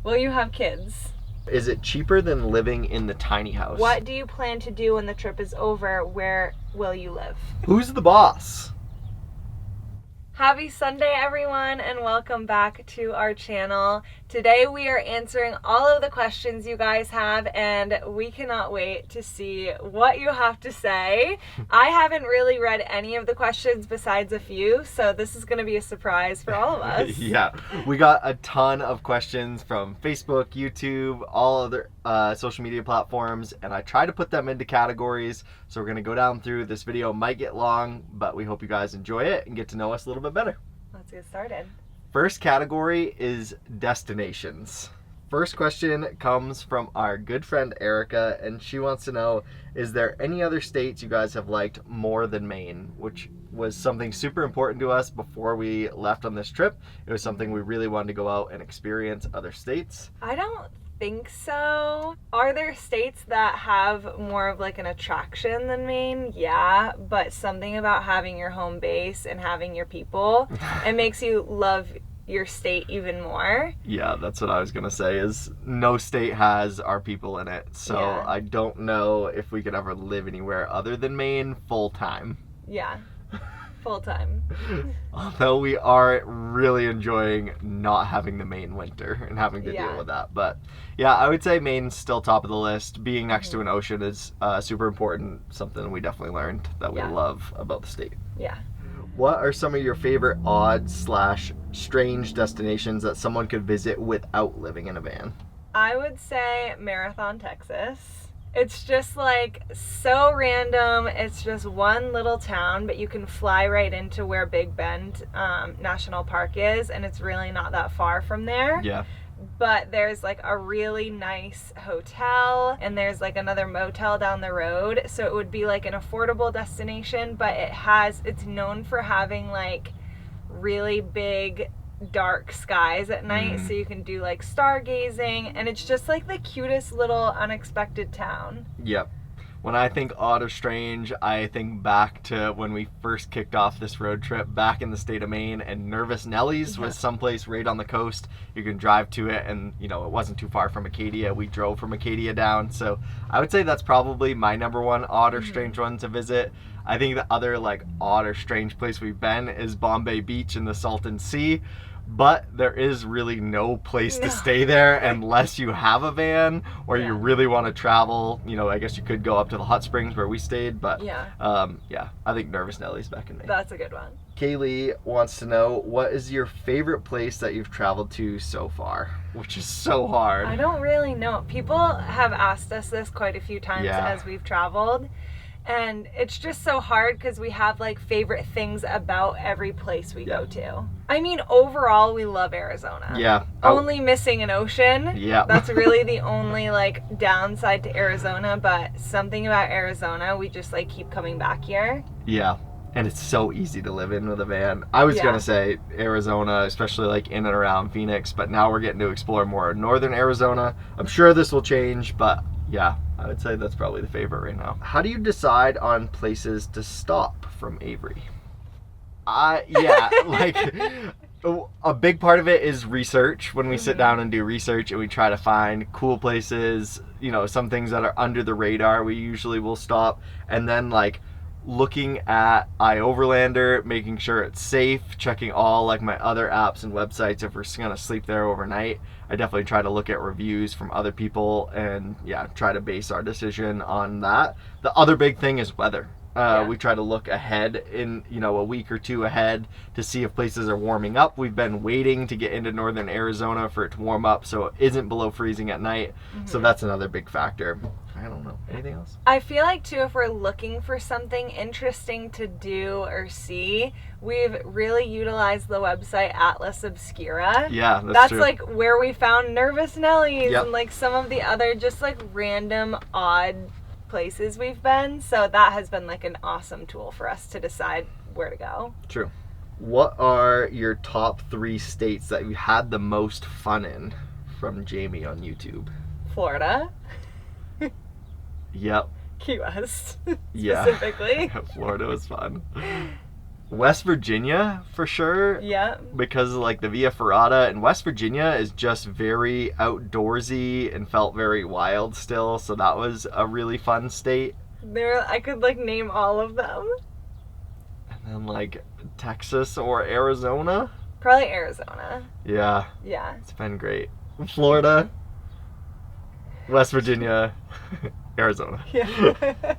Will you have kids? Is it cheaper than living in the tiny house? What do you plan to do when the trip is over? Where will you live? Who's the boss? Happy Sunday, everyone, and welcome back to our channel. Today we are answering all of the questions you guys have, and we cannot wait to see what you have to say. I haven't really read any of the questions besides a few, so this is going to be a surprise for all of us. Yeah, we got a ton of questions from Facebook, YouTube, all other social media platforms, and I try to put them into categories. So we're going to go down through. This video might get long, but we hope you guys enjoy it and get to know us a little bit better. Let's get started. First category is destinations. First question comes from our good friend Erica, and she wants to know, is there any other states you guys have liked more than Maine? Which was something super important to us before we left on this trip. It was something we really wanted to go out and experience other states. I don't think so. Are there states that have more of like an attraction than Maine? Yeah, but something about having your home base and having your people, it makes you love your state even more. Yeah, that's what I was gonna say, is no state has our people in it. So Yeah. I don't know if we could ever live anywhere other than Maine full time. Yeah, full time. Although we are really enjoying not having the Maine winter and having to Yeah. deal with that. But yeah, I would say Maine's still top of the list. Being next to an ocean is super important, something we definitely learned that we Yeah. love about the state. Yeah. What are some of your favorite odd/strange destinations that someone could visit without living in a van? I would say Marathon, Texas. It's just like so random. It's just one little town, but you can fly right into where Big Bend National Park is, and it's really not that far from there. Yeah. But there's like a really nice hotel, and there's like another motel down the road, so it would be like an affordable destination, but it's known for having like really big dark skies at night, so you can do like stargazing, and it's just like the cutest little unexpected town. Yep. When I think odd or strange, I think back to when we first kicked off this road trip back in the state of Maine, and Nervous Nellies was someplace right on the coast. You can drive to it, and you know, it wasn't too far from Acadia. We drove from Acadia down, so I would say that's probably my number one odd or strange one to visit. I think the other like odd or strange place we've been is Bombay Beach in the Salton Sea. But there is really no place to stay there unless you have a van or you really want to travel. You know, I guess you could go up to the hot springs where we stayed, but yeah, I think Nervous Nellies back in Maine. That's a good one. Kaylee wants to know, what is your favorite place that you've traveled to so far? Which is so hard. I don't really know. People have asked us this quite a few times as we've traveled. And it's just so hard because we have like favorite things about every place we go to. I mean, overall, we love Arizona. Yeah. Only missing an ocean. Yeah. That's really the only like downside to Arizona, but something about Arizona, we just like keep coming back here. Yeah. And it's so easy to live in with a van. I was gonna say Arizona, especially like in and around Phoenix, but now we're getting to explore more northern Arizona. I'm sure this will change, but yeah, I would say that's probably the favorite right now. How do you decide on places to stop from Avery? Like a big part of it is research. When we sit down and do research and we try to find cool places, you know, some things that are under the radar, we usually will stop. And then like looking at iOverlander, making sure it's safe, checking all like my other apps and websites if we're gonna sleep there overnight. I definitely try to look at reviews from other people and try to base our decision on that. The other big thing is weather. We try to look ahead in, you know, a week or two ahead to see if places are warming up. We've been waiting to get into northern Arizona for it to warm up so it isn't below freezing at night. So that's another big factor. I don't know. Anything else? I feel like too, if we're looking for something interesting to do or see, we've really utilized the website Atlas Obscura. Yeah, that's true. like where we found Nervous Nellies and like some of the other just like random odd places we've been. So that has been like an awesome tool for us to decide where to go. True. What are your top 3 states that you had the most fun in? From Jamie on YouTube. Florida. Yep. Key West, Yeah. specifically. Florida was fun. West Virginia for sure. Yeah. Because like the Via Ferrata in West Virginia is just very outdoorsy and felt very wild still. So that was a really fun state. I could like name all of them. And then like Texas or Arizona. Probably Arizona. Yeah. Yeah. It's been great. Florida, West Virginia, Arizona. Yeah.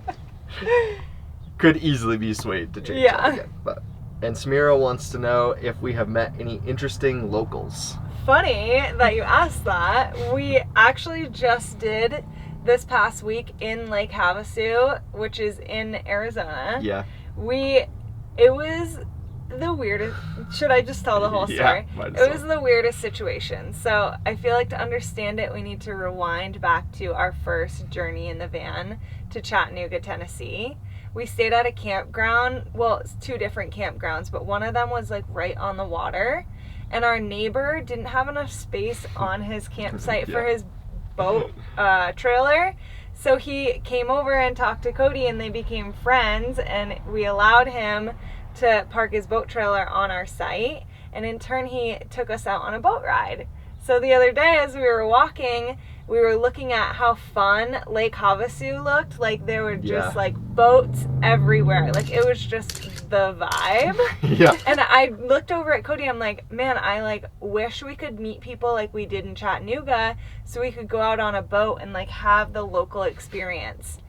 Could easily be swayed to change that again. But. And Smira wants to know if we have met any interesting locals. Funny that you asked that. We actually just did this past week in Lake Havasu, which is in Arizona. Yeah. It was the weirdest. Should I just tell the whole story? Yeah, it was the weirdest situation. So I feel like to understand it, we need to rewind back to our first journey in the van to Chattanooga, Tennessee. We stayed at a campground. Well, it's 2 different campgrounds, but one of them was like right on the water. And our neighbor didn't have enough space on his campsite for his boat trailer. So he came over and talked to Cody and they became friends, and we allowed him to park his boat trailer on our site, and in turn he took us out on a boat ride. So the other day as we were walking, we were looking at how fun Lake Havasu looked. Like there were just like boats everywhere. Like it was just the vibe. Yeah. And I looked over at Cody. I'm like, man, I like wish we could meet people like we did in Chattanooga, so we could go out on a boat and like have the local experience.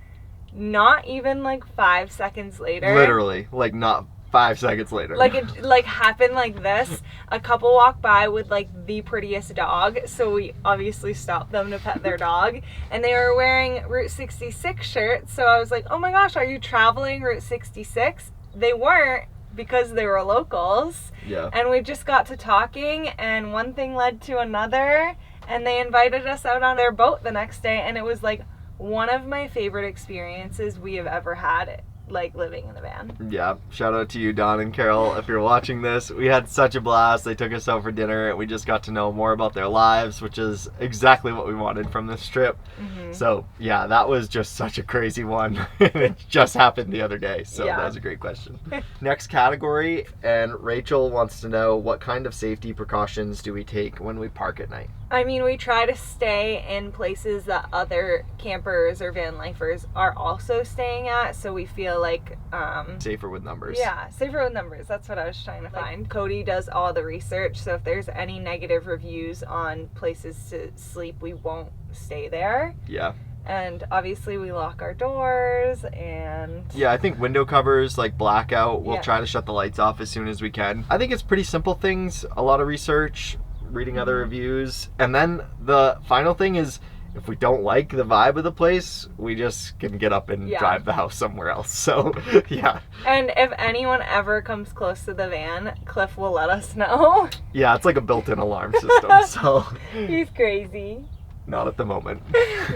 Not even like 5 seconds later. Literally, like not 5 seconds later. Like it like happened like this. A couple walked by with like the prettiest dog, so we obviously stopped them to pet their dog, and they were wearing Route 66 shirts. So I was like, oh my gosh, are you traveling Route 66? They weren't, because they were locals. Yeah. And we just got to talking, and one thing led to another, and they invited us out on their boat the next day, and it was like one of my favorite experiences we have ever had, like living in the van. Yeah, shout out to you, Don and Carol, if you're watching this. We had such a blast. They took us out for dinner, and we just got to know more about their lives, which is exactly what we wanted from this trip. Mm-hmm. So yeah, that was just such a crazy one. It just happened the other day, so that was a great question. Next category, and Rachel wants to know, what kind of safety precautions do we take when we park at night? I mean, we try to stay in places that other campers or van lifers are also staying at, so we feel like safer with numbers. Yeah, safer with numbers. That's what I was trying to find. Cody does all the research, so if there's any negative reviews on places to sleep, we won't stay there. Yeah. And obviously we lock our doors, and yeah, I think window covers, like blackout, we'll try to shut the lights off as soon as we can. I think it's pretty simple things, a lot of research, reading other reviews, and then the final thing is, if we don't like the vibe of the place, we just can get up and drive the house somewhere else. So yeah. And if anyone ever comes close to the van, Cliff will let us know. Yeah, it's like a built-in alarm system. So he's crazy. Not at the moment.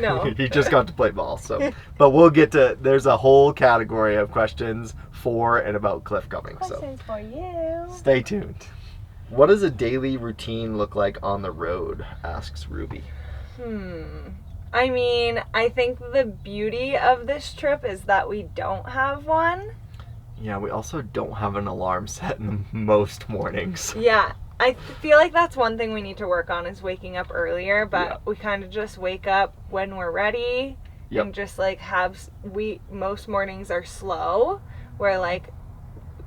No. He just got to play ball. So, but we'll get to, there's a whole category of questions for and about Cliff coming. Questions for you. Stay tuned. What does a daily routine look like on the road? Asks Ruby. I mean, I think the beauty of this trip is that we don't have one. Yeah, we also don't have an alarm set in most mornings. Yeah, I feel like that's one thing we need to work on, is waking up earlier, but we kind of just wake up when we're ready and just like most mornings are slow, where like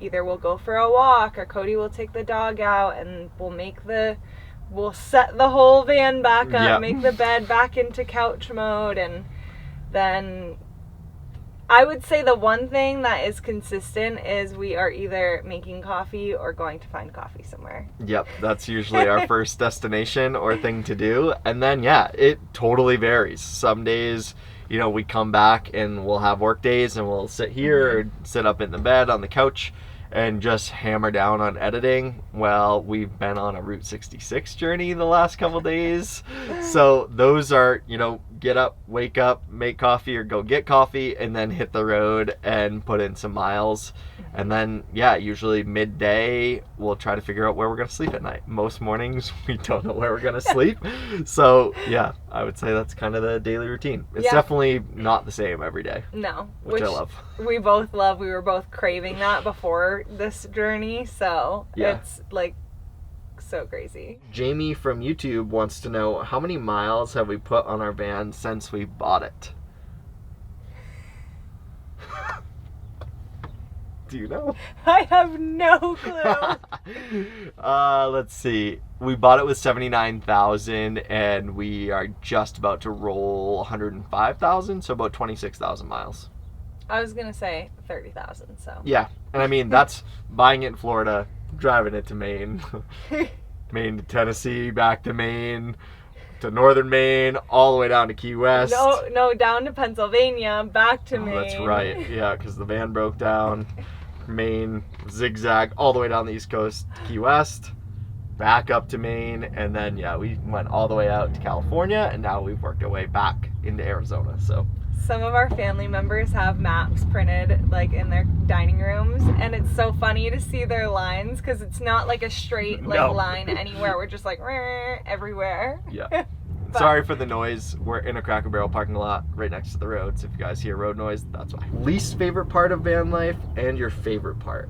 either we'll go for a walk or Cody will take the dog out and we'll set the whole van back up, make the bed back into couch mode, and then I would say the one thing that is consistent is we are either making coffee or going to find coffee somewhere. Yep, that's usually our first destination or thing to do. And then, it totally varies. Some days, we come back and we'll have work days and we'll sit here or sit up in the bed on the couch and just hammer down on editing. Well, we've been on a Route 66 journey the last couple days. So those are, get up, wake up, make coffee or go get coffee, and then hit the road and put in some miles. And then, usually midday, we'll try to figure out where we're going to sleep at night. Most mornings, we don't know where we're going to sleep. So, I would say that's kind of the daily routine. It's definitely not the same every day. No. Which I love. We both love. We were both craving that before this journey. So, it's like so crazy. Jamie from YouTube wants to know, how many miles have we put on our van since we bought it? Do you know? I have no clue. Let's see. We bought it with 79,000 and we are just about to roll 105,000, so about 26,000 miles. I was going to say 30,000, so. Yeah. And I mean, that's buying it in Florida, driving it to Maine, Maine to Tennessee, back to Maine, to northern Maine, all the way down to Key West. No, down to Pennsylvania, back to Maine. That's right. Yeah, because the van broke down. Maine, zigzag all the way down the East Coast to Key West, back up to Maine, and then we went all the way out to California, and now we've worked our way back into Arizona. So some of our family members have maps printed like in their dining rooms, and it's so funny to see their lines because it's not like a straight line anywhere. We're just like everywhere. Yeah. Sorry for the noise. We're in a Cracker Barrel parking lot right next to the road, so if you guys hear road noise, that's why. Least favorite part of van life and your favorite part?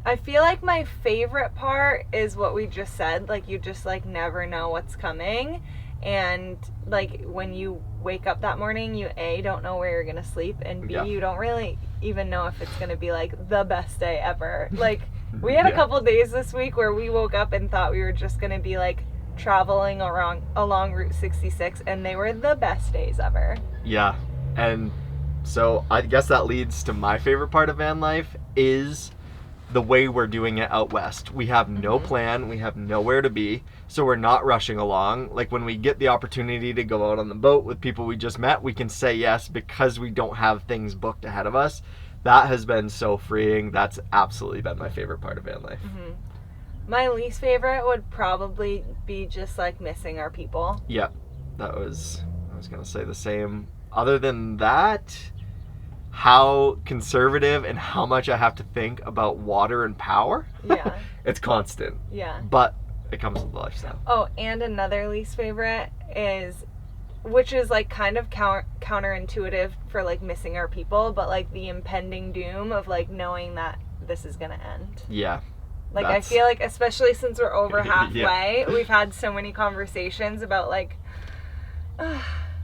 I feel like my favorite part is what we just said. Like, you just like never know what's coming, and like when you wake up that morning, you A, don't know where you're gonna sleep, and B, you don't really even know if it's gonna be like the best day ever. Like, we had a couple days this week where we woke up and thought we were just gonna be like traveling along Route 66, and they were the best days ever. Yeah. And so I guess that leads to my favorite part of van life is the way we're doing it out west. We have no plan, we have nowhere to be, so we're not rushing along. Like, when we get the opportunity to go out on the boat with people we just met, we can say yes because we don't have things booked ahead of us. That has been so freeing. That's absolutely been my favorite part of van life. My least favorite would probably be just like missing our people. Yeah, I was gonna say the same. Other than that, how conservative and how much I have to think about water and power. Yeah. It's constant. Yeah. But it comes with the lifestyle. Oh, and another least favorite is, which is like kind of counterintuitive for like missing our people, but like the impending doom of like knowing that this is gonna end. Yeah. Like, I feel like, especially since we're over halfway, we've had so many conversations about, like,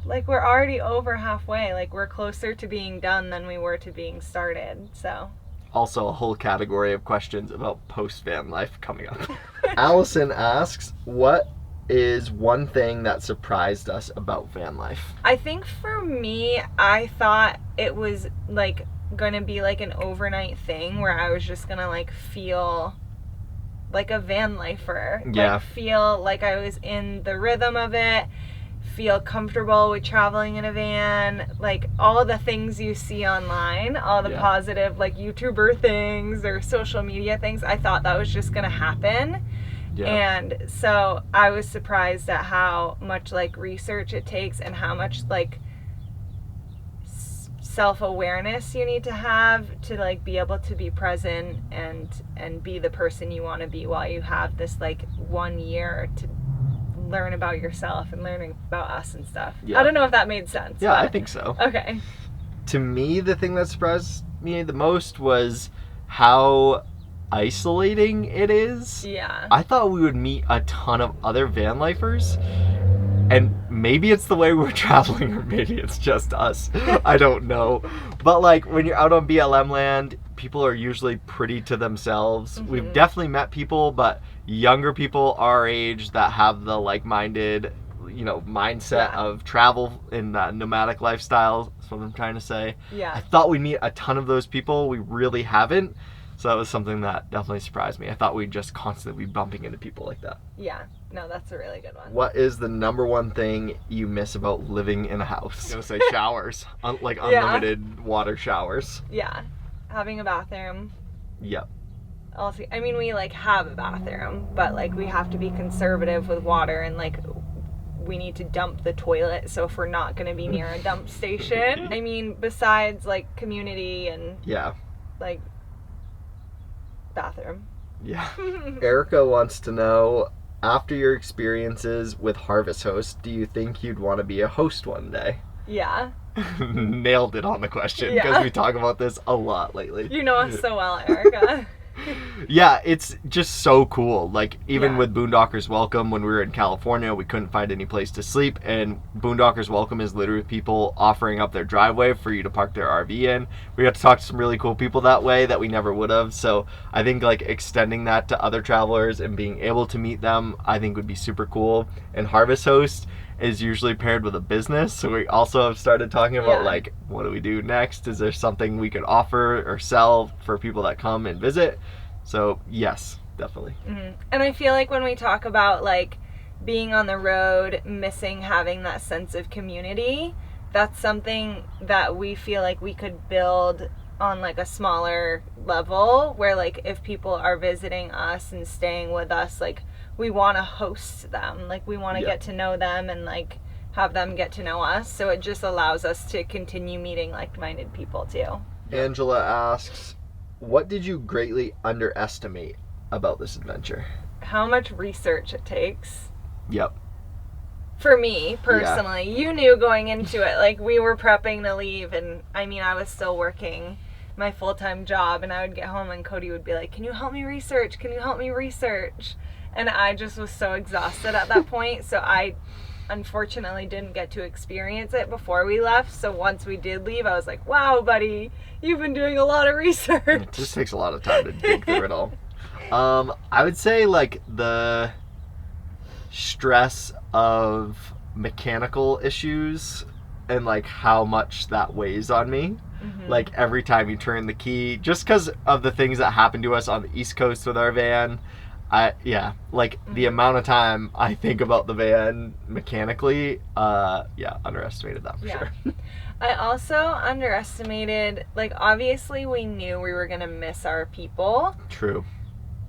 like, we're already over halfway. Like, we're closer to being done than we were to being started, so. Also, a whole category of questions about post-van life coming up. Allison asks, what is one thing that surprised us about van life? I think for me, I thought it was, like, gonna be, like, an overnight thing where I was just gonna, like, feel like a van lifer. Yeah. Like, feel like I was in the rhythm of it, feel comfortable with traveling in a van, like all of the things you see online, all the positive like YouTuber things or social media things. I thought that was just gonna happen. Yeah. And so I was surprised at how much like research it takes and how much like self-awareness you need to have to like be able to be present and be the person you want to be while you have this like 1 year to learn about yourself and learning about us and stuff. I don't know if that made sense. Yeah, I think so. Okay. To me, the thing that surprised me the most was how isolating it is. Yeah. I thought we would meet a ton of other van lifers, and maybe it's the way we're traveling, or maybe it's just us. I don't know. But like when you're out on BLM land, people are usually pretty to themselves. Mm-hmm. We've definitely met people, but younger people our age that have the like-minded, mindset of travel in that nomadic lifestyle. That's what I'm trying to say. Yeah. I thought we'd meet a ton of those people. We really haven't. So that was something that definitely surprised me. I thought we'd just constantly be bumping into people like that. Yeah. No, that's a really good one. What is the number one thing you miss about living in a house? I'm going to say showers. Like unlimited water showers. Yeah. Having a bathroom. Yep. Also, I mean, we like have a bathroom, but like we have to be conservative with water and like we need to dump the toilet, so if we're not going to be near a dump station, I mean, besides like community and like bathroom. Yeah. Erica wants to know, after your experiences with Harvest Host, do you think you'd want to be a host one day? Yeah. Nailed it on the question, because we talk about this a lot lately. You know us so well, Erica. Yeah, it's just so cool. Like, even with Boondockers Welcome, when we were in California, we couldn't find any place to sleep, and Boondockers Welcome is literally people offering up their driveway for you to park their RV in. We got to talk to some really cool people that way that we never would have, so I think, like, extending that to other travelers and being able to meet them, I think would be super cool. And Harvest Host is usually paired with a business, so we also have started talking about like, what do we do next? Is there something we could offer or sell for people that come and visit? So yes, definitely. And I feel like when we talk about like being on the road, missing having that sense of community, that's something that we feel like we could build on like a smaller level, where like if people are visiting us and staying with us, like we want to host them, like we want to get to know them and like have them get to know us, so it just allows us to continue meeting like-minded people too. Angela asks, what did you greatly underestimate about this adventure? How much research it takes. Yep. For me personally, you knew going into it, like we were prepping to leave, and I mean I was still working my full-time job, and I would get home and Cody would be like, can you help me research? And I just was so exhausted at that point, so I unfortunately didn't get to experience it before we left. So once we did leave, I was like, wow, buddy, you've been doing a lot of research. It just takes a lot of time to dig through it all. I would say like the stress of mechanical issues and like how much that weighs on me. Like every time you turn the key, just because of the things that happened to us on the East Coast with our van, the amount of time I think about the van mechanically, underestimated that for sure. I also underestimated, like, obviously we knew we were gonna miss our people. True.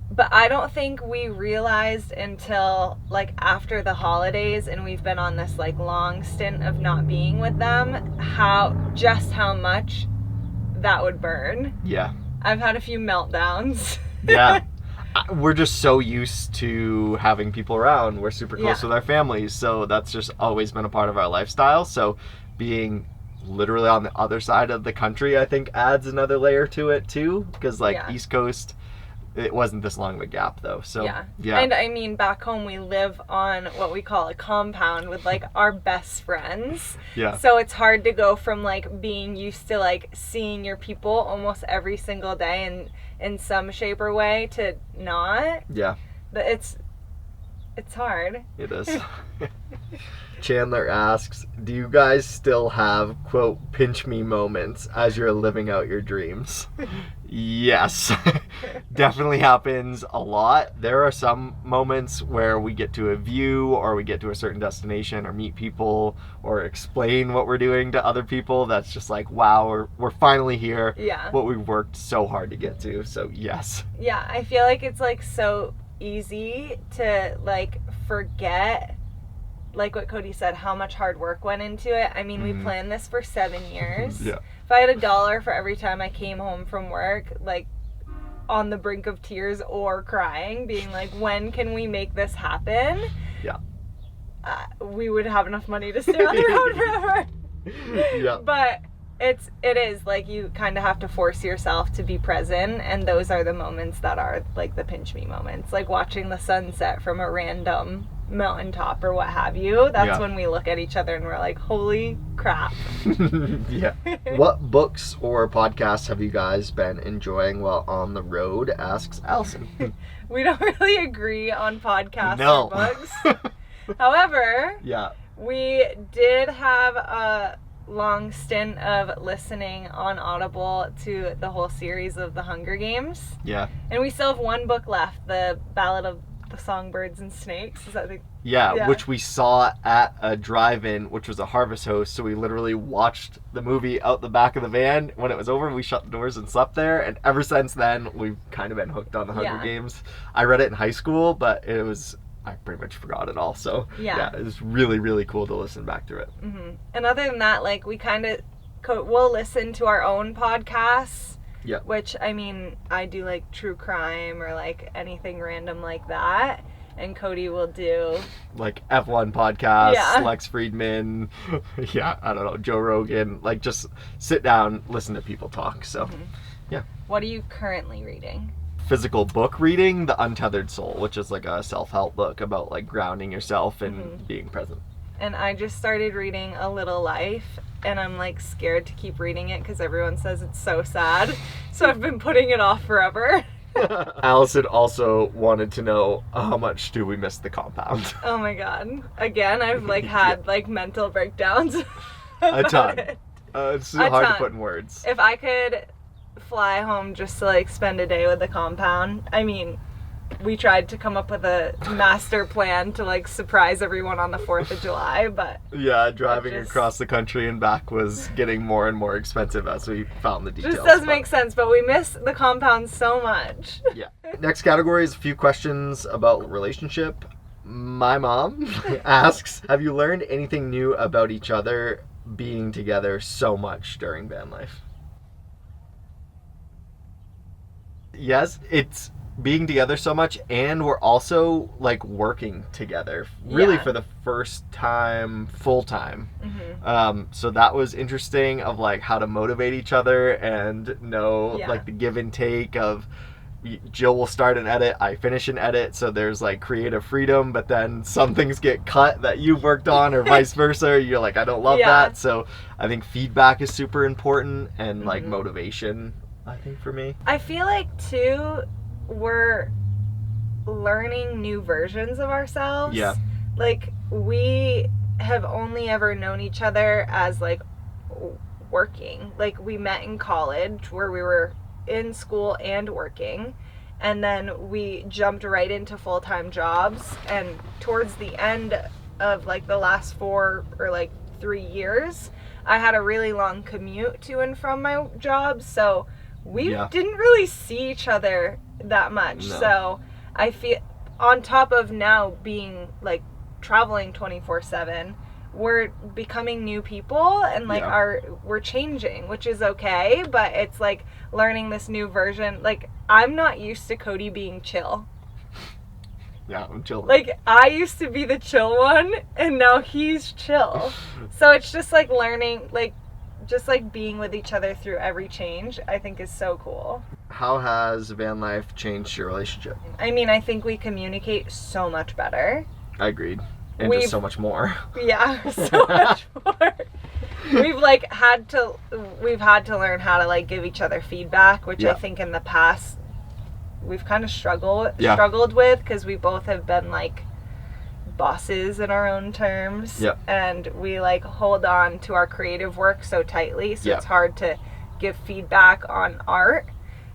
But I don't think we realized until like after the holidays and we've been on this like long stint of not being with them, how much that would burn. Yeah. I've had a few meltdowns. Yeah. We're just so used to having people around. We're super close with our families, so that's just always been a part of our lifestyle. So being literally on the other side of the country, I think adds another layer to it too, because like East Coast, it wasn't this long of a gap though. So yeah. And I mean, back home we live on what we call a compound with like our best friends. Yeah. So it's hard to go from like being used to like seeing your people almost every single day and in some shape or way to not. Yeah. It's hard. It is. Chandler asks, do you guys still have, quote, pinch me moments as you're living out your dreams? Yes. Definitely happens a lot. There are some moments where we get to a view or we get to a certain destination or meet people or explain what we're doing to other people. That's just like, wow, we're finally here. Yeah. What we've worked so hard to get to. So yes. Yeah, I feel like it's like so easy to like forget, like what Cody said, how much hard work went into it. I mean, we planned this for 7 years. Yeah. If I had $1 for every time I came home from work, like on the brink of tears or crying, being like, when can we make this happen? Yeah. We would have enough money to stay on the road forever. Yeah. But it is like you kind of have to force yourself to be present, and those are the moments that are like the pinch me moments, like watching the sunset from a random mountaintop or what have you. That's when we look at each other and we're like, holy crap. Yeah. What books or podcasts have you guys been enjoying while on the road, asks Allison. We don't really agree on podcasts or books. However, yeah, we did have a long stint of listening on Audible to the whole series of the Hunger Games. Yeah. And we still have one book left, the Ballad of the Songbirds and Snakes. Is that the... Yeah, which we saw at a drive-in, which was a Harvest Host. So we literally watched the movie out the back of the van. When it was over, we shut the doors and slept there. And ever since then, we've kind of been hooked on the Hunger Games. I read it in high school, but it was I pretty much forgot it all. So Yeah. it was really, really cool to listen back through it. Mm-hmm. And other than that, like, we kind of we'll listen to our own podcasts. Yeah. Which, I mean, I do like true crime or like anything random like that. And Cody will do like F1 podcasts, Yeah. Lex Friedman, I don't know, Joe Rogan. Like, just sit down, listen to people talk. So, yeah. What are you currently reading? Physical book reading, The Untethered Soul, which is like a self-help book about like grounding yourself and being present. And I just started reading A Little Life, and I'm like scared to keep reading it because everyone says it's so sad. So I've been putting it off forever. Allison also wanted to know, how much do we miss the compound? Oh my god. Again, I've like had like mental breakdowns. A ton. It. It's A hard to ton. put in words. If I could fly home just to like spend a day with the compound, I mean, we tried to come up with a master plan to like surprise everyone on the 4th of July, but Yeah, driving across the country and back was getting more and more expensive as we found the details. just doesn't make sense, but we miss the compound so much. Yeah. Next category is a few questions about relationship. My mom asks, have you learned anything new about each other being together so much during van life? Yes, it's being together so much, and we're also like working together really for the first time full time. So that was interesting, of like how to motivate each other and know like the give and take of Jill will start an edit, I finish an edit, so there's like creative freedom, but then some things get cut that you've worked on or vice versa. You're like, I don't love that. So I think feedback is super important, and like motivation, I think, for me. I feel like too, we're learning new versions of ourselves. Yeah. Like, we have only ever known each other as like working. Like, we met in college where we were in school and working, and then we jumped right into full-time jobs, and towards the end of like the last 4 or like 3 years, I had a really long commute to and from my job, so we didn't really see each other that much. No. So I feel, on top of now being like traveling 24/7, we're becoming new people, and like we're changing, which is okay, but it's like learning this new version. Like, I'm not used to Cody being chill. Yeah, I'm chill. Like, I used to be the chill one, and now he's chill. So it's just like learning, like, just like being with each other through every change, I think is so cool. How has van life changed your relationship? I mean, I think we communicate so much better. I agreed. And just so much more. Yeah, so much more. We've had to learn how to like give each other feedback, which I think in the past we've kind of struggled with, because we both have been like bosses in our own terms, and we like hold on to our creative work so tightly, so it's hard to give feedback on art.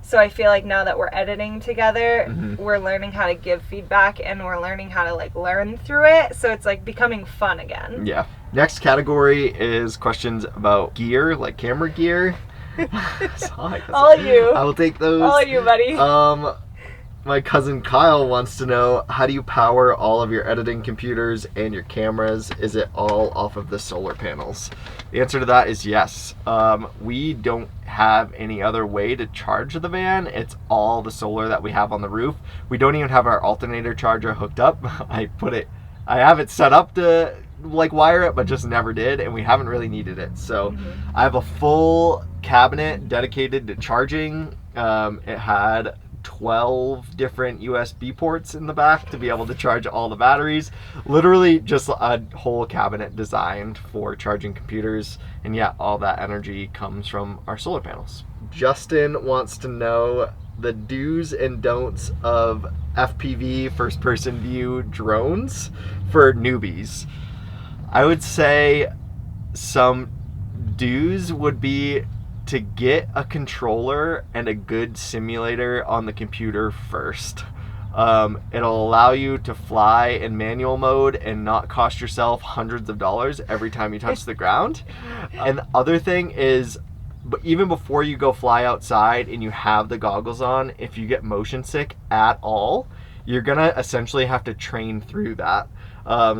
So I feel like now that we're editing together, we're learning how to give feedback, and we're learning how to like learn through it. So it's like becoming fun again. Yeah. Next category is questions about gear, like camera gear. All you. I will take those. All you, buddy. My cousin Kyle wants to know, how do you power all of your editing computers and your cameras? Is it all off of the solar panels? The answer to that is yes. We don't have any other way to charge the van. It's all the solar that we have on the roof. We don't even have our alternator charger hooked up. I have it set up to like wire it, but just never did, and we haven't really needed it. So I have a full cabinet dedicated to charging. It had 12 different USB ports in the back to be able to charge all the batteries. Literally just a whole cabinet designed for charging computers. And yeah, all that energy comes from our solar panels. Justin wants to know the do's and don'ts of FPV, first person view drones for newbies. I would say some do's would be to get a controller and a good simulator on the computer first. It'll allow you to fly in manual mode and not cost yourself hundreds of dollars every time you touch the ground. And the other thing is, but even before you go fly outside and you have the goggles on, if you get motion sick at all, you're gonna essentially have to train through that.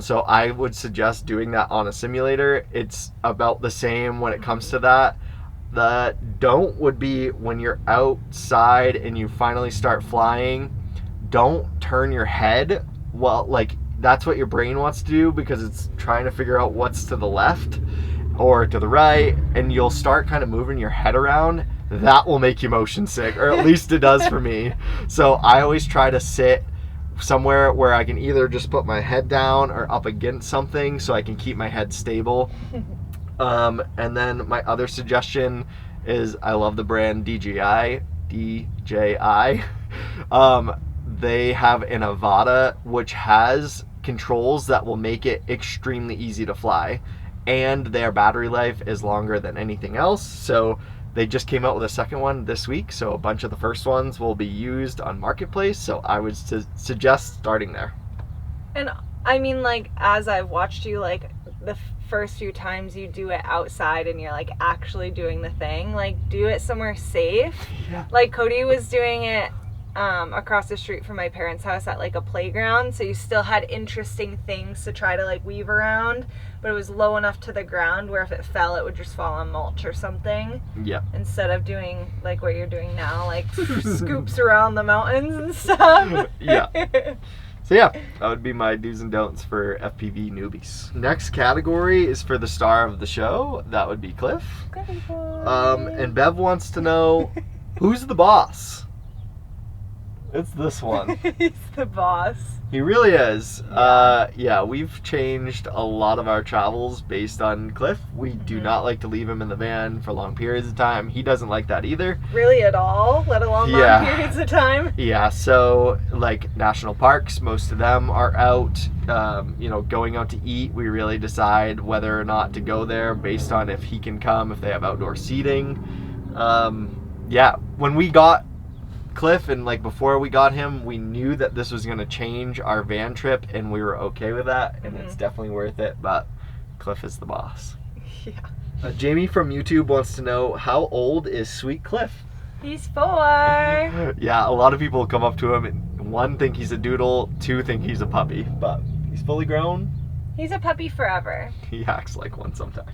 So I would suggest doing that on a simulator. It's about the same when it comes to that. The don't would be when you're outside and you finally start flying, don't turn your head. Well, like, that's what your brain wants to do because it's trying to figure out what's to the left or to the right, and you'll start kind of moving your head around. That will make you motion sick, or at least it does for me. So I always try to sit somewhere where I can either just put my head down or up against something so I can keep my head stable. And then my other suggestion is, I love the brand DJI. They have an Avata which has controls that will make it extremely easy to fly, and their battery life is longer than anything else. So they just came out with a second one this week, so a bunch of the first ones will be used on Marketplace, so I would suggest starting there. And I mean, like, as I've watched you, like, the first few times you do it outside and you're like actually doing the thing, like, do it somewhere safe. Yeah. Like Cody was doing it across the street from my parents' house at like a playground, so you still had interesting things to try to like weave around, but it was low enough to the ground where if it fell it would just fall on mulch or something. Yeah. Instead of doing like what you're doing now, like scoops around the mountains and stuff. Yeah. So yeah, that would be my do's and don'ts for FPV newbies. Next category is for the star of the show. That would be Cliff. Cliffy boy. And Bev wants to know, who's the boss? It's this one. He's the boss. He really is. Yeah. We've changed a lot of our travels based on Cliff. We do not like to leave him in the van for long periods of time. He doesn't like that either. Really at all, let alone long periods of time. Yeah, so like national parks, most of them are out. Going out to eat, we really decide whether or not to go there based on if he can come, if they have outdoor seating. When we got Cliff, and like before we got him, we knew that this was going to change our van trip, and we were okay with that, and it's definitely worth it. But Cliff is the boss. Yeah. Jamie from YouTube wants to know, how old is Sweet Cliff? He's 4. Yeah, a lot of people come up to him and one think he's a doodle, two think he's a puppy, but he's fully grown. He's a puppy forever. He acts like one sometimes.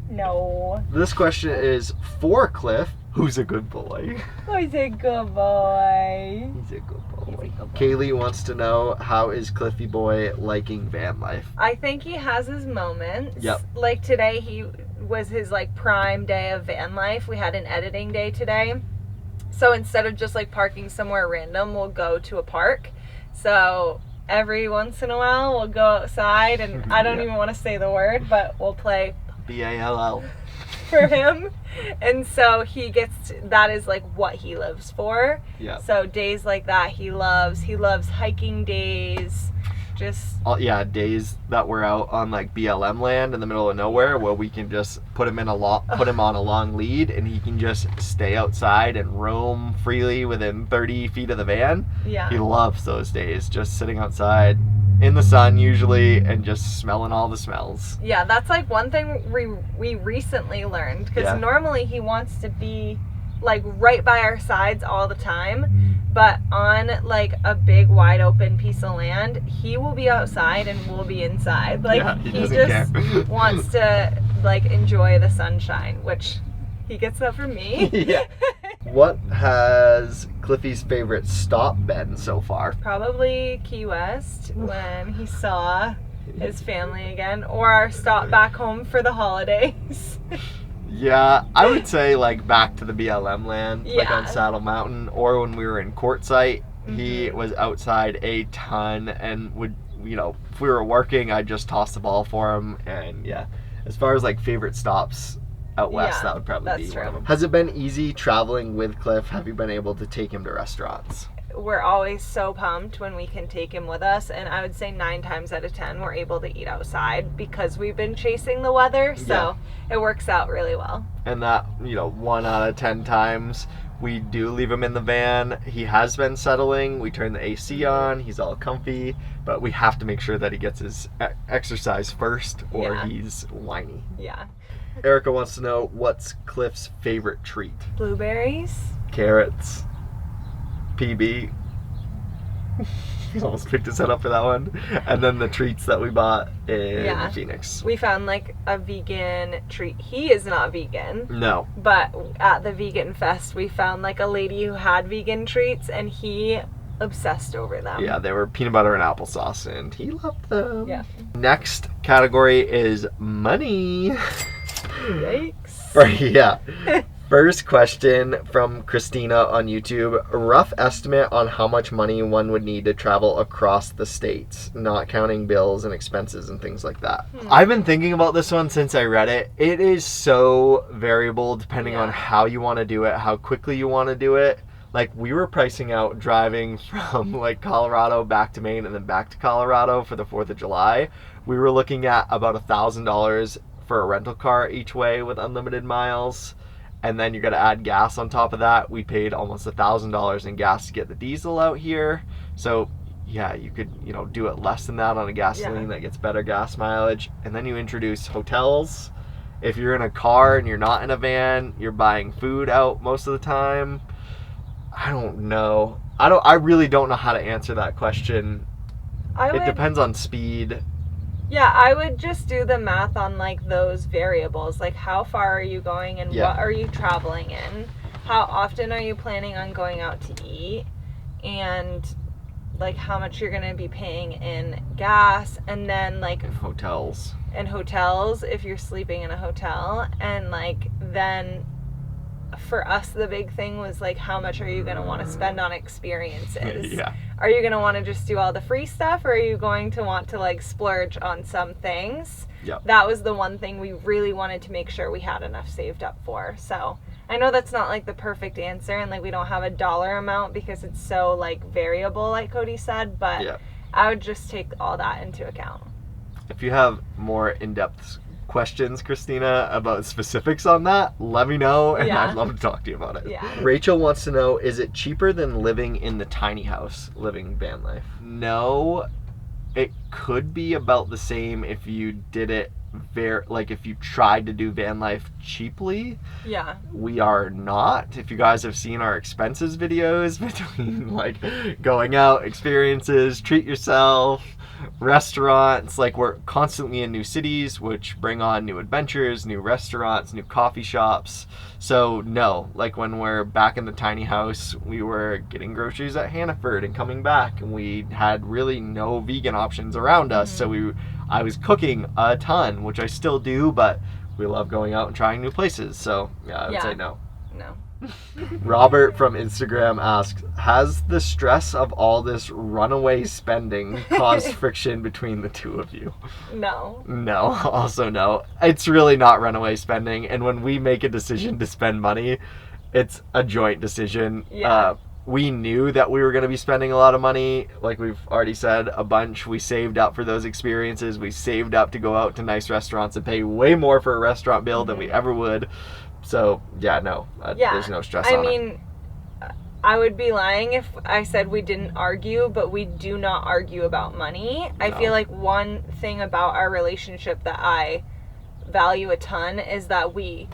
No. This question is for Cliff, who's a good boy. He's a good boy. He's a good boy. Kaylee wants to know, how is Cliffy boy liking van life? I think he has his moments. Yep. Like today, he was his like prime day of van life. We had an editing day today. So instead of just like parking somewhere random, we'll go to a park. So every once in a while, we'll go outside, and I don't even want to say the word, but we'll play BALL for him. And so that is like what he lives for. Yeah. So days like that he loves hiking days, just days that we're out on like BLM land in the middle of nowhere where we can just put him on a long lead and he can just stay outside and roam freely within 30 feet of the van. Yeah. He loves those days, just sitting outside in the sun usually and just smelling all the smells. Yeah, that's like one thing we recently learned, because normally he wants to be like right by our sides all the time, but on like a big wide open piece of land, he will be outside and we'll be inside. Like he just wants to like enjoy the sunshine, which he gets that from me. Yeah. What has Cliffy's favorite stop been so far? Probably Key West, when he saw his family again, or our stop back home for the holidays. Yeah, I would say like back to the BLM land, like on Yeah. Saddle Mountain, or when we were in Quartzsite, he was outside a ton and would, if we were working, I'd just toss the ball for him. And yeah, as far as like favorite stops out west, that would probably be one of them. Has it been easy traveling with Cliff? Have you been able to take him to restaurants? We're always so pumped when we can take him with us, and I would say 9 times out of 10 we're able to eat outside because we've been chasing the weather, so it works out really well. And that, 1 out of 10 times we do leave him in the van. He has been settling. We turn the AC on. He's all comfy, but we have to make sure that he gets his exercise first or he's whiny. Yeah. Erica wants to know, what's Cliff's favorite treat? Blueberries. Carrots. PB. He almost picked his head up for that one. And then the treats that we bought in Phoenix. We found like a vegan treat. He is not vegan. No. But at the Vegan Fest, we found like a lady who had vegan treats, and he obsessed over them. Yeah, they were peanut butter and applesauce, and he loved them. Yeah. Next category is money. Yikes. Yeah. First question from Christina on YouTube. Rough estimate on how much money one would need to travel across the states, not counting bills and expenses and things like that. I've been thinking about this one since I read it. It is so variable depending on how you want to do it, how quickly you want to do it. Like, we were pricing out driving from like Colorado back to Maine and then back to Colorado for the 4th of July. We were looking at about $1,000 for a rental car each way with unlimited miles. And then you got to add gas on top of that. We paid almost $1,000 in gas to get the diesel out here. So yeah, you could, do it less than that on a gasoline that gets better gas mileage. And then you introduce hotels. If you're in a car and you're not in a van, you're buying food out most of the time. I don't know. I really don't know how to answer that question. It depends on speed. Yeah, I would just do the math on like those variables, like how far are you going and what are you traveling in? How often are you planning on going out to eat? And like how much you're going to be paying in gas, and then like in hotels if you're sleeping in a hotel. And like then for us the big thing was like how much are you going to want to spend on experiences? Yeah. Are you going to want to just do all the free stuff, or are you going to want to like splurge on some things? Yep. That was the one thing we really wanted to make sure we had enough saved up for. So I know that's not like the perfect answer, and like we don't have a dollar amount because it's so like variable, like Cody said, but I would just take all that into account. If you have more in-depth questions, Christina, about specifics on that, let me know, and I'd love to talk to you about it. Yeah. Rachel wants to know, is it cheaper than living in the tiny house, living van life? No, it could be about the same if you did it if you tried to do van life cheaply. Yeah. We are not. If you guys have seen our expenses videos between like going out, experiences, treat yourself, restaurants, like we're constantly in new cities, which bring on new adventures, new restaurants, new coffee shops. So no, like when we're back in the tiny house, we were getting groceries at Hannaford and coming back, and we had really no vegan options around us. So I was cooking a ton, which I still do, but we love going out and trying new places. So yeah, I would say no. No. Robert from Instagram asks, has the stress of all this runaway spending caused friction between the two of you? No. No, also no. It's really not runaway spending, and when we make a decision to spend money, it's a joint decision. Yeah. We knew that we were going to be spending a lot of money, like we've already said, a bunch. We saved up for those experiences. We saved up to go out to nice restaurants and pay way more for a restaurant bill than we ever would. So, yeah, no, there's no stress on it. I mean, I would be lying if I said we didn't argue, but we do not argue about money. No. I feel like one thing about our relationship that I value a ton is that we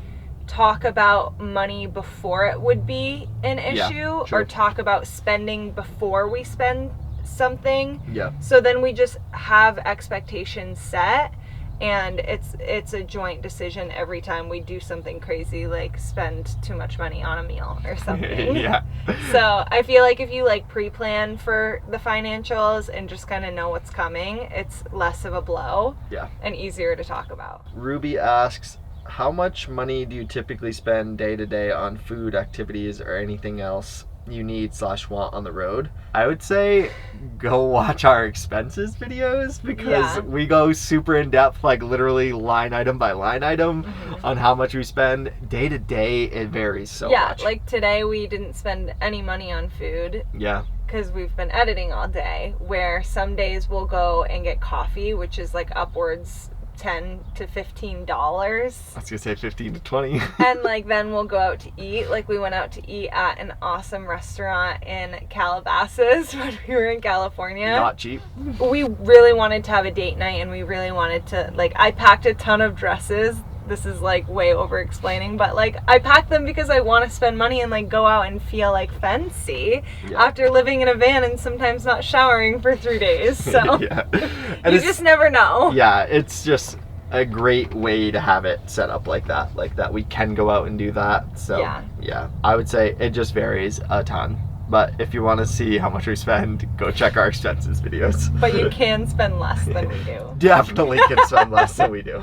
talk about money before it would be an issue, or talk about spending before we spend something. Yeah. So then we just have expectations set. And it's a joint decision every time we do something crazy, like spend too much money on a meal or something. Yeah. So I feel like if you like pre-plan for the financials and just kind of know what's coming, it's less of a blow. Yeah. And easier to talk about. Ruby asks, how much money do you typically spend day to day on food, activities, or anything else you need/want on the road? I would say go watch our expenses videos, because we go super in depth, like literally line item by line item on how much we spend. Day to day, it varies so much. Yeah, like today we didn't spend any money on food. Yeah. Because we've been editing all day, where some days we'll go and get coffee, which is like upwards $10 to $15. I was gonna say 15 to 20. And like then we'll go out to eat. Like we went out to eat at an awesome restaurant in Calabasas when we were in California. Not cheap. We really wanted to have a date night, and we really wanted to, like, I packed a ton of dresses this is like way over explaining, but like I pack them because I want to spend money and like go out and feel like fancy after living in a van and sometimes not showering for 3 days. So you just never know. Yeah, it's just a great way to have it set up like that we can go out and do that. So yeah, I would say it just varies a ton. But if you want to see how much we spend, go check our expenses videos. But you can spend less than we do. Definitely can spend less than we do.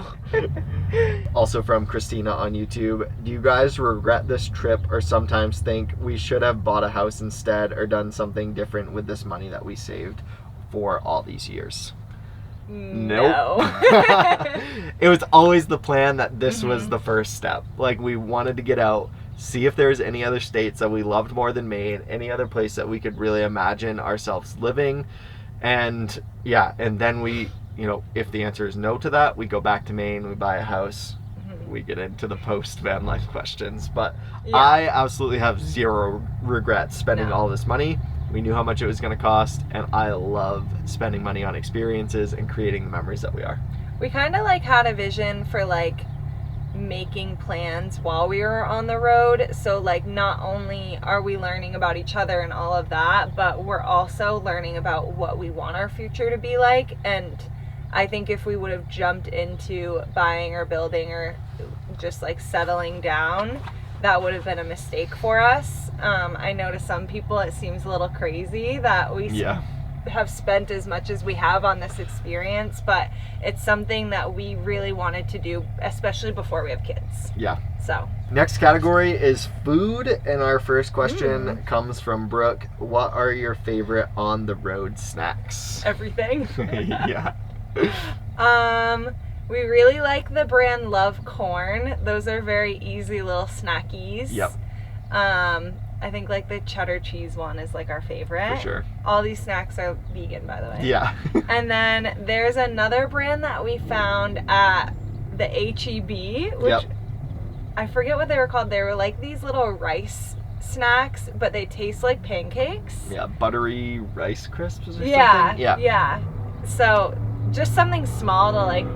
Also from Christina on YouTube, do you guys regret this trip or sometimes think we should have bought a house instead or done something different with this money that we saved for all these years? No. It was always the plan that this was the first step. Like, we wanted to get out, see if there's any other states that we loved more than Maine, any other place that we could really imagine ourselves living. And yeah, and then we, you know, if the answer is no to that, we go back to Maine, we buy a house, we get into the post van life questions. But I absolutely have zero regrets spending all this money. We knew how much it was going to cost, and I love spending money on experiences and creating the memories that we are. We kind of like had a vision for like making plans while we were on the road. So like not only are we learning about each other and all of that, but we're also learning about what we want our future to be like. And I think if we would have jumped into buying or building or just like settling down, that would have been a mistake for us. I know to some people it seems a little crazy that we have spent as much as we have on this experience, but it's something that we really wanted to do, especially before we have kids. Yeah. So next category is food, and our first question comes from Brooke. What are your favorite on the road snacks? Everything. Yeah. We really like the brand Love Corn. Those are very easy little snackies. Yep. I think like the cheddar cheese one is like our favorite. For sure. All these snacks are vegan, by the way. Yeah. And then there's another brand that we found at the HEB, which I forget what they were called. They were like these little rice snacks, but they taste like pancakes. Yeah, buttery rice crisps or something. Yeah. So just something small to like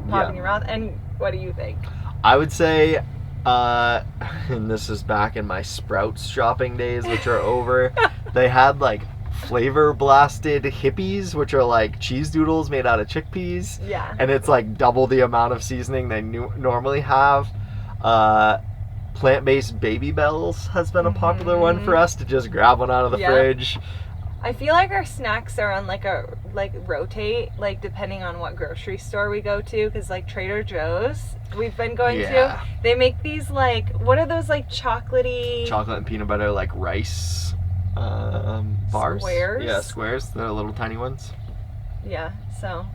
pop in your mouth. And what do you think? I would say, and this is back in my Sprouts shopping days, which are over, they had like flavor blasted hippies, which are like cheese doodles made out of chickpeas. Yeah. And it's like double the amount of seasoning they normally have. Plant-based Baby Bells has been a popular one for us to just grab one out of the fridge. I feel like our snacks are on like a rotate, like depending on what grocery store we go to, because like Trader Joe's we've been going to, they make these like, what are those like chocolate and peanut butter like rice bars? Squares? Yeah, squares. They're little tiny ones. Yeah, so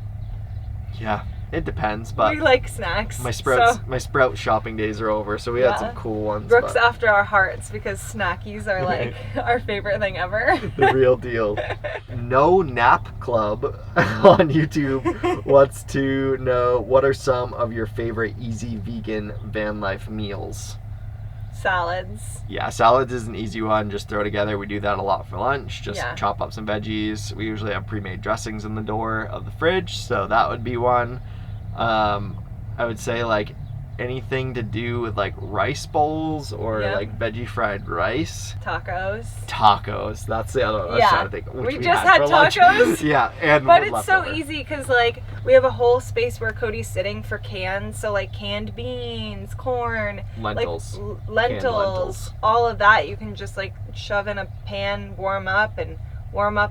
yeah, it depends, but we like snacks. My Sprout shopping days are over, so we had some cool ones. Brooke's after our hearts because snackies are like our favorite thing ever. The real deal. No Nap Club on YouTube wants to know, what are some of your favorite easy vegan van life meals? Salads. Yeah, salads is an easy one. Just throw together. We do that a lot for lunch. Just chop up some veggies. We usually have pre-made dressings in the door of the fridge, so that would be one. I would say like anything to do with like rice bowls or like veggie fried rice. Tacos. That's the other one I was trying to think of. We just had tacos. And but it's so easy because like we have a whole space where Cody's sitting for cans, so like canned beans, corn, lentils, like lentils, all of that you can just like shove in a pan, warm up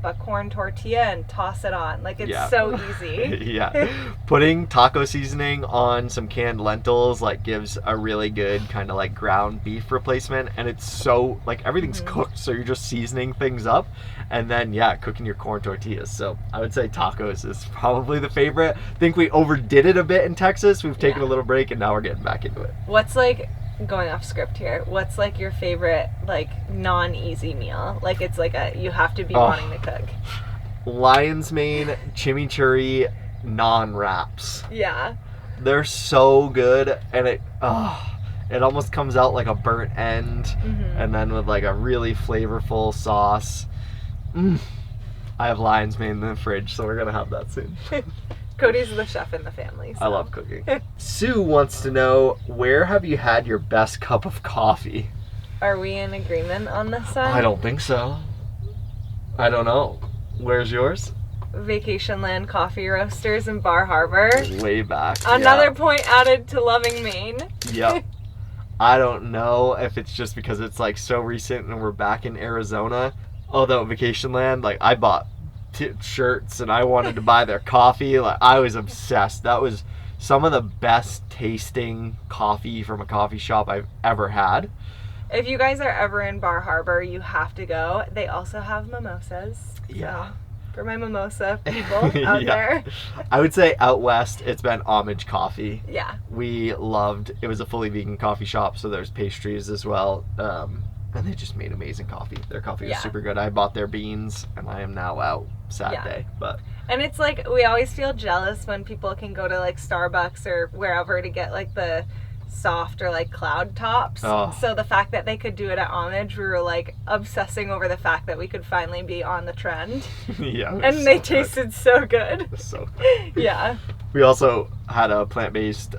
a corn tortilla and toss it on. Like, it's so easy. Putting taco seasoning on some canned lentils like gives a really good kind of like ground beef replacement, and it's so like everything's cooked, so you're just seasoning things up and then cooking your corn tortillas. So I would say tacos is probably the favorite. I think we overdid it a bit in Texas. We've taken a little break and now we're getting back into it. What's like, going off script here, what's like your favorite like non-easy meal? Like it's like you have to be wanting to cook. Lion's Mane chimichurri non-wraps. Yeah. They're so good, and it almost comes out like a burnt end, and then with like a really flavorful sauce. I have Lion's Mane in the fridge, so we're gonna have that soon. Cody's the chef in the family. So. I love cooking. Sue wants to know, where have you had your best cup of coffee? Are we in agreement on this one? I don't think so. I don't know. Where's yours? Vacation Land Coffee Roasters in Bar Harbor. Way back. Another point added to loving Maine. Yep. I don't know if it's just because it's like so recent and we're back in Arizona. Although Vacation Land, like I bought shirts and I wanted to buy their coffee. Like I was obsessed. That was some of the best tasting coffee from a coffee shop I've ever had. If you guys are ever in Bar Harbor, you have to go. They also have mimosas. Yeah. So, for my mimosa people out there. I would say out west, it's been Homage Coffee. Yeah. We loved, it was a fully vegan coffee shop, so there's pastries as well. And they just made amazing coffee. Their coffee was super good. I bought their beans, and I am now out. Sad day, but. And it's like, we always feel jealous when people can go to like Starbucks or wherever to get like the soft or like cloud tops. Oh. So the fact that they could do it at Homage, we were like obsessing over the fact that we could finally be on the trend. Yeah. And they tasted so good. So good. Yeah. We also had a plant-based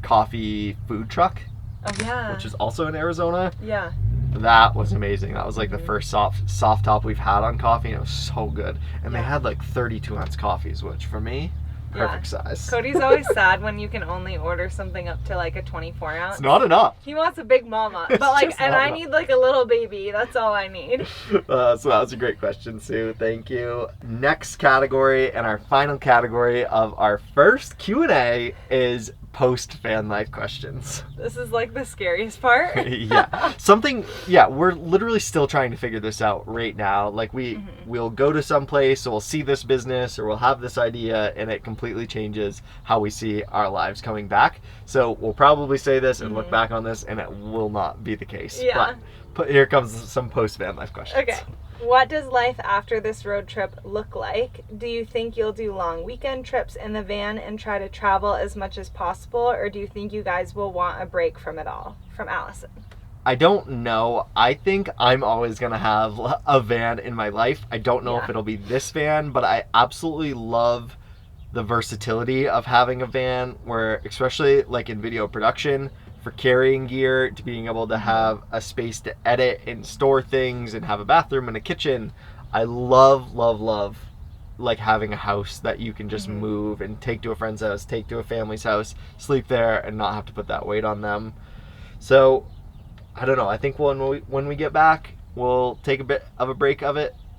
coffee food truck. Oh yeah. Which is also in Arizona. Yeah. That was amazing. That was like the first soft top we've had on coffee, and it was so good. And they had like 32-ounce coffees, which for me, perfect size. Cody's always sad when you can only order something up to like a 24 ounce. It's not enough. He wants a big mama, but like, and I need like a little baby. That's all I need. So that was a great question, Sue. Thank you. Next category and our final category of our first Q&A is post van life questions. This is like the scariest part. We're literally still trying to figure this out right now. Like we'll go to some place, or we'll see this business, or we'll have this idea, and it completely changes how we see our lives coming back. So we'll probably say this and look back on this, and it will not be the case. Yeah. But here comes some post van life questions. Okay. What does life after this road trip look like? Do you think you'll do long weekend trips in the van and try to travel as much as possible, or do you think you guys will want a break from it all? From Allison. I don't know. I think I'm always going to have a van in my life. I don't know if it'll be this van, but I absolutely love the versatility of having a van, where especially like in video production, for carrying gear, to being able to have a space to edit and store things and have a bathroom and a kitchen. I love like having a house that you can just move and take to a friend's house, take to a family's house, sleep there, and not have to put that weight on them. So I don't know. I think when we get back, we'll take a bit of a break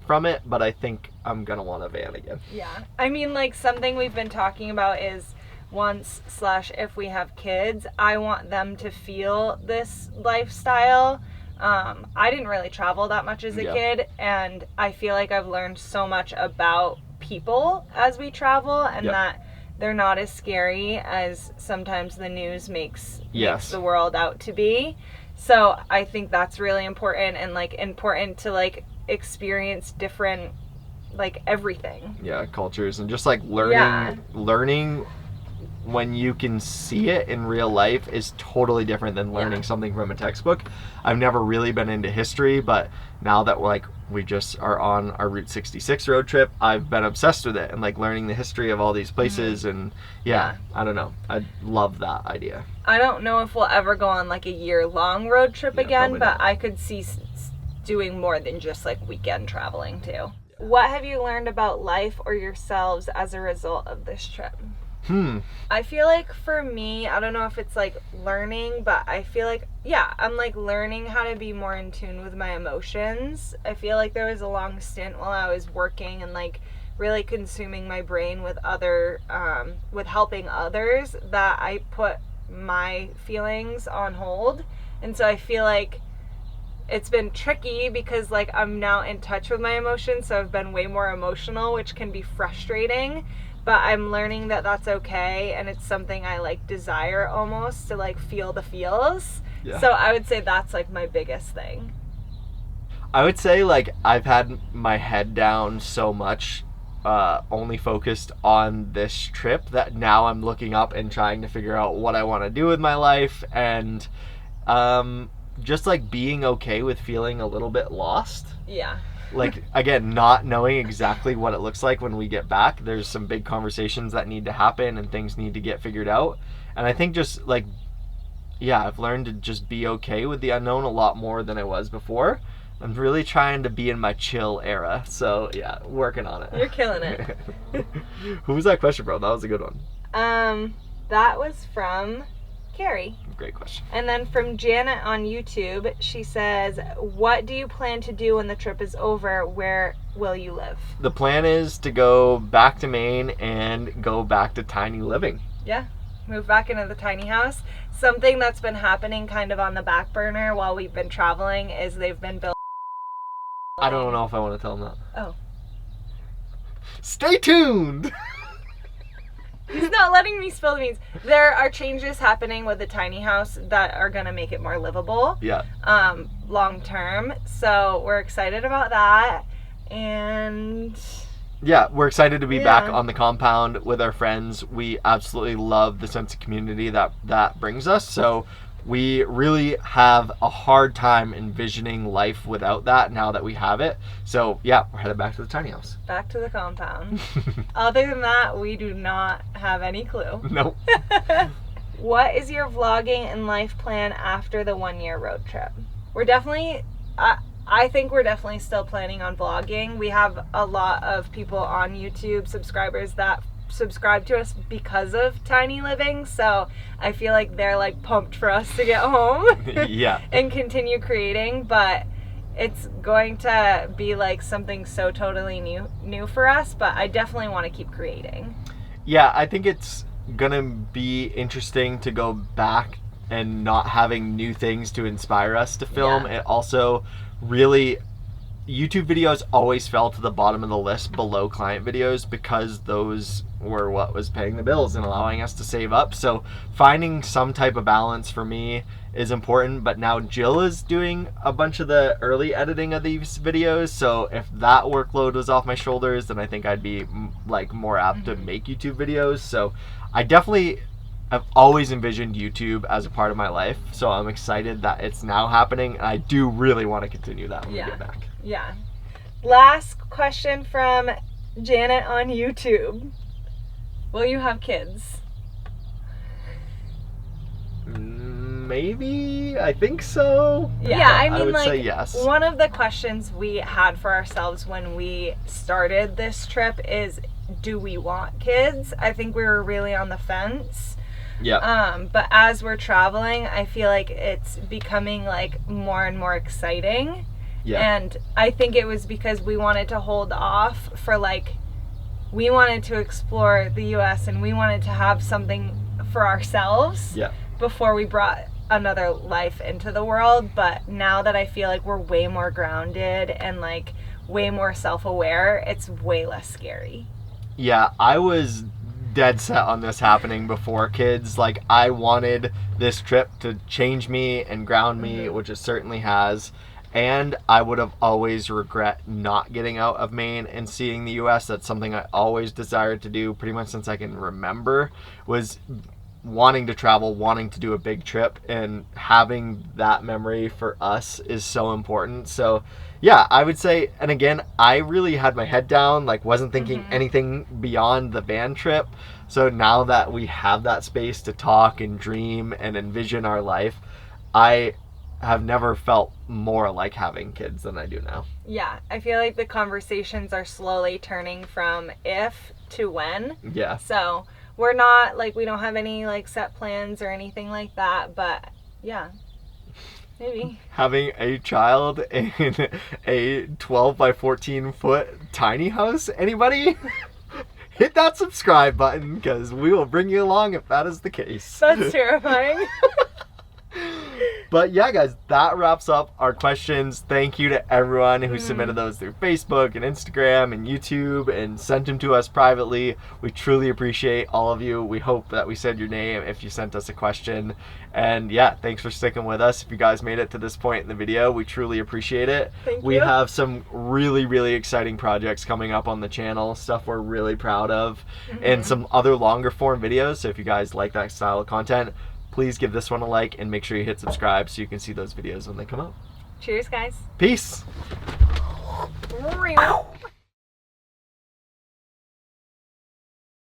from it, but I think I'm gonna want a van again. Yeah. I mean, like, something we've been talking about is if we have kids, I want them to feel this lifestyle. I didn't really travel that much as a kid, and I feel like I've learned so much about people as we travel, and that they're not as scary as sometimes the news makes the world out to be. So I think that's really important, and like important to like experience different, like, everything. Yeah, cultures, and just like learning when you can see it in real life is totally different than learning something from a textbook. I've never really been into history, but now that like we just are on our Route 66 road trip, I've been obsessed with it and like learning the history of all these places. And I don't know, I love that idea. I don't know if we'll ever go on like a year-long road trip again, but I could see doing more than just like weekend traveling too. What have you learned about life or yourselves as a result of this trip? I feel like for me, I don't know if it's like learning, but I feel like, I'm like learning how to be more in tune with my emotions. I feel like there was a long stint while I was working and like really consuming my brain with with helping others, that I put my feelings on hold. And so I feel like it's been tricky because like I'm now in touch with my emotions, so I've been way more emotional, which can be frustrating. But I'm learning that that's okay, and it's something I like desire almost, to like feel the feels. Yeah. So I would say that's like my biggest thing. I would say like I've had my head down so much, only focused on this trip, that now I'm looking up and trying to figure out what I want to do with my life, and just like being okay with feeling a little bit lost. Yeah. like, again, not knowing exactly what it looks like when we get back. There's some big conversations that need to happen and things need to get figured out. And I think just like, yeah, I've learned to just be okay with the unknown a lot more than I was before. I'm really trying to be in my chill era. So yeah, working on it. You're killing it. Who was that question, bro? That was a good one. That was from Carrie. Great question. And then from Janet on YouTube, she says, what do you plan to do when the trip is over? Where will you live? The plan is to go back to Maine and go back to tiny living. Yeah, move back into the tiny house. Something that's been happening kind of on the back burner while we've been traveling is they've been building. I don't know if I want to tell them that. Oh. Stay tuned! He's not letting me spill the beans. There are changes happening with the tiny house that are going to make it more livable. Yeah. Long term. So we're excited about that. And yeah, we're excited to be back on the compound with our friends. We absolutely love the sense of community that brings us. So we really have a hard time envisioning life without that now that we have it. So yeah, we're headed back to the tiny house. Back to the compound. Other than that, we do not have any clue. Nope. What is your vlogging and life plan after the 1-year road trip? We're definitely, I think we're definitely still planning on vlogging. We have a lot of people on YouTube, subscribers that subscribe to us because of tiny living, so I feel like they're like pumped for us to get home. Yeah. And continue creating, but it's going to be like something so totally new for us, but I definitely want to keep creating. Yeah, I think it's gonna be interesting to go back and not having new things to inspire us to film. Yeah. It also really, YouTube videos always fell to the bottom of the list below client videos because those were what was paying the bills and allowing us to save up. So finding some type of balance for me is important, but now Jill is doing a bunch of the early editing of these videos, so if that workload was off my shoulders, then I think I'd be like more apt to make YouTube videos. So I definitely have always envisioned YouTube as a part of my life, so I'm excited that it's now happening, and I do really want to continue that when we get back. Yeah. Last question from Janet on YouTube. Will you have kids? Maybe. I think so. Yeah, I mean, I would like, say yes. One of the questions we had for ourselves when we started this trip is, do we want kids? I think we were really on the fence. Yeah. But as we're traveling, I feel like it's becoming like more and more exciting. Yeah. And I think it was because we wanted to hold off for like, we wanted to explore the US and we wanted to have something for ourselves before we brought another life into the world. But now that I feel like we're way more grounded and like way more self-aware, it's way less scary. Yeah, I was dead set on this happening before kids. Like, I wanted this trip to change me and ground me, which it certainly has. And I would have always regret not getting out of Maine and seeing the US. That's something I always desired to do pretty much since I can remember, was wanting to travel, wanting to do a big trip, and having that memory for us is so important. So yeah, I would say, and again, I really had my head down, like wasn't thinking anything beyond the van trip. So now that we have that space to talk and dream and envision our life, I have never felt more like having kids than I do now. Yeah, I feel like the conversations are slowly turning from if to when. Yeah. So we're not like, we don't have any like set plans or anything like that, but yeah, maybe. Having a child in a 12 by 14 foot tiny house, anybody? Hit that subscribe button because we will bring you along if that is the case. That's terrifying. But yeah, guys, that wraps up our questions. Thank you to everyone who submitted those through Facebook and Instagram and YouTube and sent them to us privately. We truly appreciate all of you. We hope that we said your name if you sent us a question. And yeah, thanks for sticking with us. If you guys made it to this point in the video, we truly appreciate it. Thank We you. have some really, really exciting projects coming up on the channel, stuff we're really proud of, and some other longer form videos. So if you guys like that style of content, please give this one a like and make sure you hit subscribe so you can see those videos when they come out. Cheers, guys. Peace. Real.